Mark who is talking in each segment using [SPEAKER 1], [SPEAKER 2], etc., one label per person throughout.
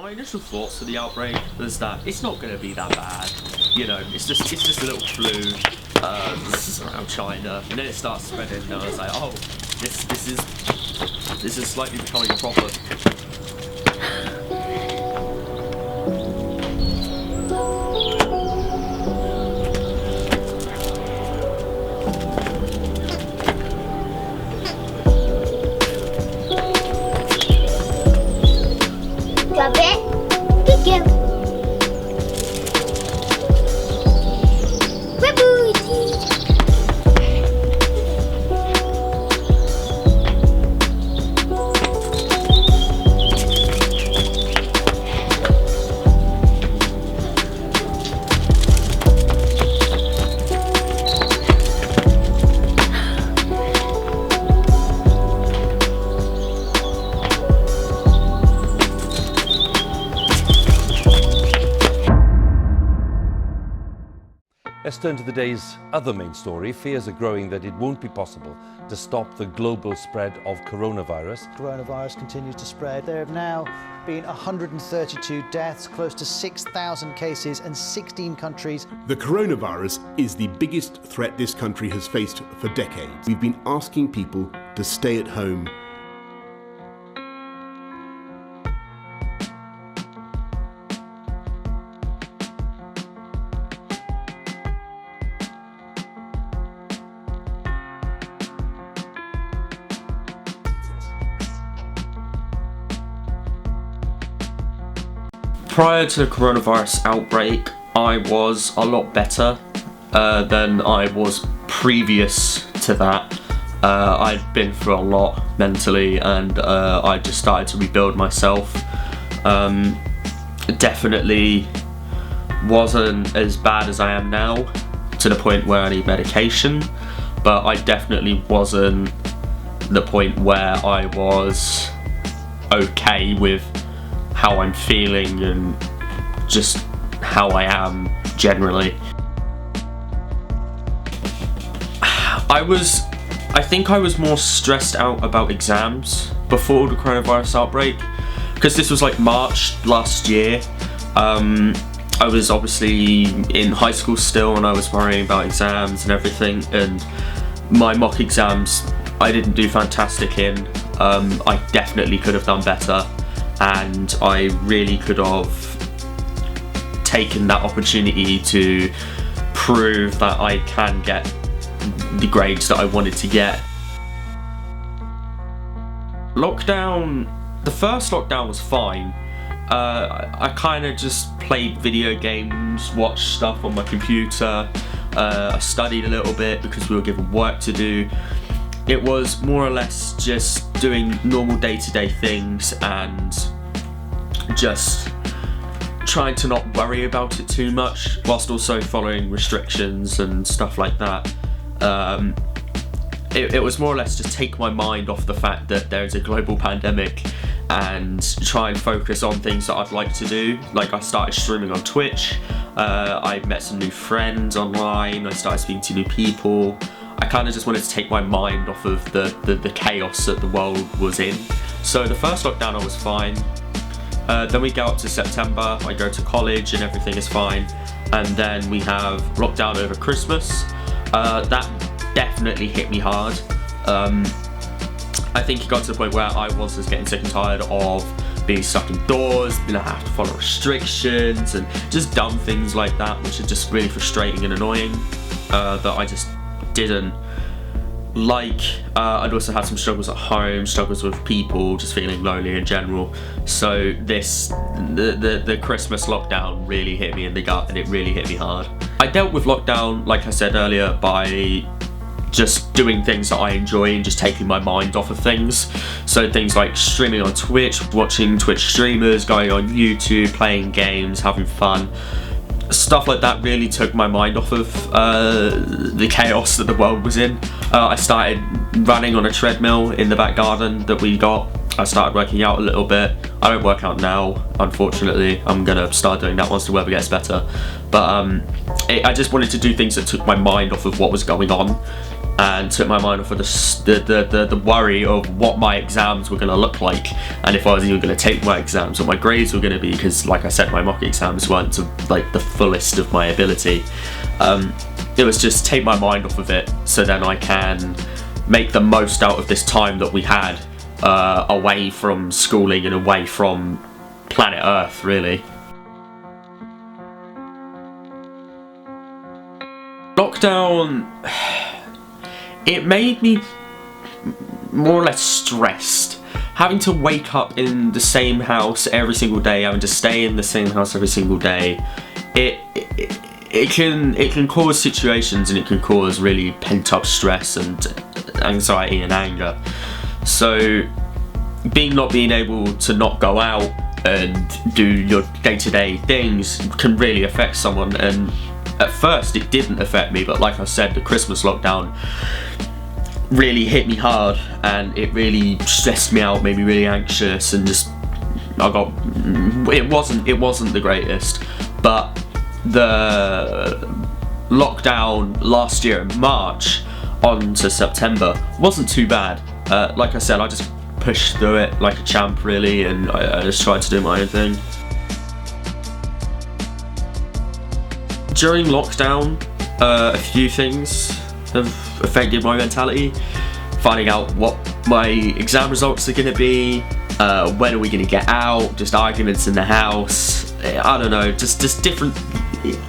[SPEAKER 1] My initial thoughts for the outbreak was that it's not going to be that bad. You know, it's just a little flu. This is around China, and then it starts spreading. And I was like, oh, this is slightly becoming a problem.
[SPEAKER 2] Drop it. Good girl.
[SPEAKER 3] Let's turn to the day's other main story. Fears are growing that it won't be possible to stop the global spread of coronavirus.
[SPEAKER 4] Coronavirus continues to spread. There have now been 132 deaths, close to 6,000 cases in 16 countries.
[SPEAKER 5] The coronavirus is the biggest threat this country has faced for decades. We've been asking people to stay at home.
[SPEAKER 1] Prior to the coronavirus outbreak, I was a lot better than I was previous to that. I'd been through a lot mentally, and I just started to rebuild myself. Definitely wasn't as bad as I am now, to the point where I need medication, but I definitely wasn't the point where I was okay with how I'm feeling and just how I am generally. I think I was more stressed out about exams before the coronavirus outbreak, because this was like March last year. I was obviously in high school still, and I was worrying about exams and everything, and my mock exams I didn't do fantastic in. I definitely could have done better, and I really could have taken that opportunity to prove that I can get the grades that I wanted to get. The first lockdown was fine. I kind of just played video games, watched stuff on my computer, I studied a little bit because we were given work to do. It was more or less just doing normal day-to-day things and just trying to not worry about it too much, whilst also following restrictions and stuff like that. It was more or less just take my mind off the fact that there is a global pandemic and try and focus on things that I'd like to do. Like, I started streaming on Twitch, I met some new friends online, I started speaking to new people. I kind of just wanted to take my mind off of the chaos that the world was in. So the first lockdown I was fine. Then we go up to September, I go to college and everything is fine. And then we have lockdown over Christmas. That definitely hit me hard. I think it got to the point where I was just getting sick and tired of being stuck indoors, I have to follow restrictions and just dumb things like that, which are just really frustrating and annoying, that I just didn't like. I'd also had some struggles at home, struggles with people, just feeling lonely in general. So the Christmas lockdown really hit me in the gut, and it really hit me hard. I dealt with lockdown, like I said earlier, by just doing things that I enjoy and just taking my mind off of things. So things like streaming on Twitch, watching Twitch streamers, going on YouTube, playing games, having fun. Stuff like that really took my mind off of the chaos that the world was in. I started running on a treadmill in the back garden that we got. I started working out a little bit. I don't work out now, unfortunately. I'm gonna start doing that once the weather gets better. But I just wanted to do things that took my mind off of what was going on. and took my mind off of the worry of what my exams were going to look like, and if I was even going to take my exams, what my grades were going to be, because like I said, my mock exams weren't to like the fullest of my ability. It was just take my mind off of it, so then I can make the most out of this time that we had away from schooling and away from planet Earth, really. Lockdown, it made me more or less stressed. Having to wake up in the same house every single day, having to stay in the same house every single day, it can cause situations, and it can cause really pent-up stress and anxiety and anger. So not being able to not go out and do your day-to-day things can really affect someone. And at first it didn't affect me, but like I said, the Christmas lockdown really hit me hard, and it really stressed me out, made me really anxious, and just it wasn't the greatest. But the lockdown last year in March on to September wasn't too bad. Like I said, I just pushed through it like a champ, really, and I just tried to do my own thing. During lockdown, a few things have affected my mentality. Finding out what my exam results are going to be, when are we going to get out, just arguments in the house, I don't know, just different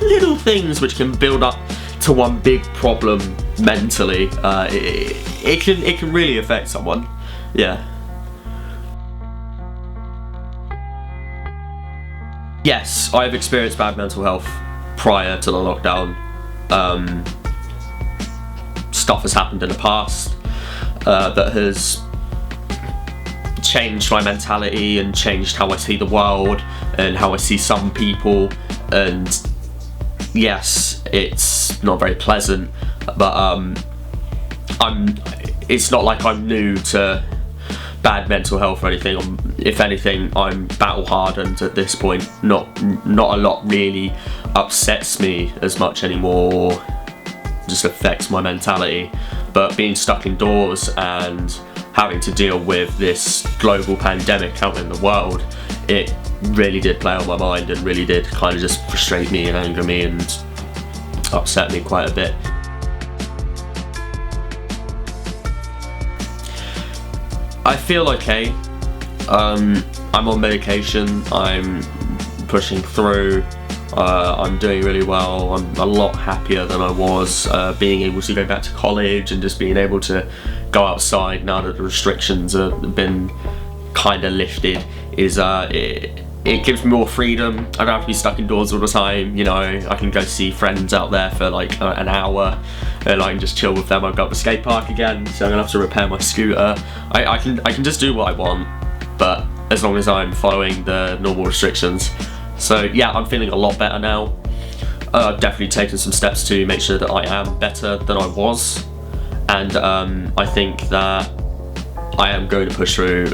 [SPEAKER 1] little things which can build up to one big problem mentally. It can really affect someone, yeah. Yes, I've experienced bad mental health prior to the lockdown. Stuff has happened in the past that has changed my mentality and changed how I see the world and how I see some people, and yes, it's not very pleasant, but it's not like I'm new to bad mental health or anything. If anything, I'm battle hardened at this point. Not a lot really upsets me as much anymore, just affects my mentality. But being stuck indoors and having to deal with this global pandemic out in the world, it really did play on my mind and really did kind of just frustrate me and anger me and upset me quite a bit. I feel okay. I'm on medication, I'm pushing through, I'm doing really well. I'm a lot happier than I was being able to go back to college and just being able to go outside now that the restrictions have been kind of lifted. It gives me more freedom. I don't have to be stuck indoors all the time, you know. I can go see friends out there for like an hour and I can just chill with them. I've got the skate park again, so I'm gonna have to repair my scooter. I can just do what I want, but as long as I'm following the normal restrictions. So yeah, I'm feeling a lot better now. I've definitely taken some steps to make sure that I am better than I was, and I think that I am going to push through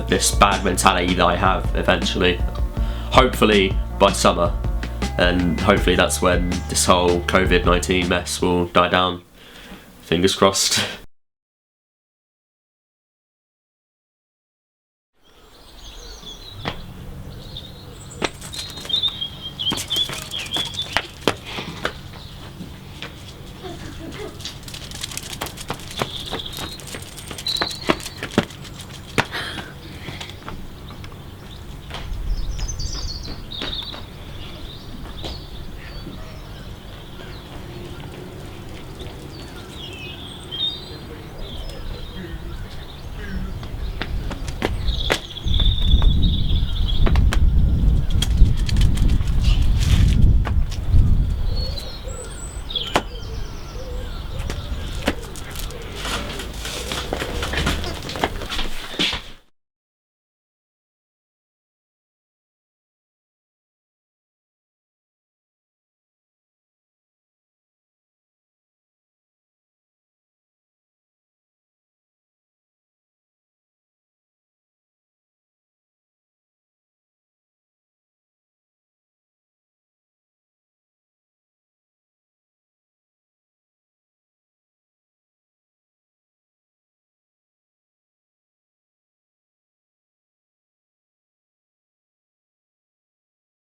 [SPEAKER 1] this bad mentality that I have eventually, hopefully by summer, and hopefully that's when this whole COVID-19 mess will die down. Fingers crossed.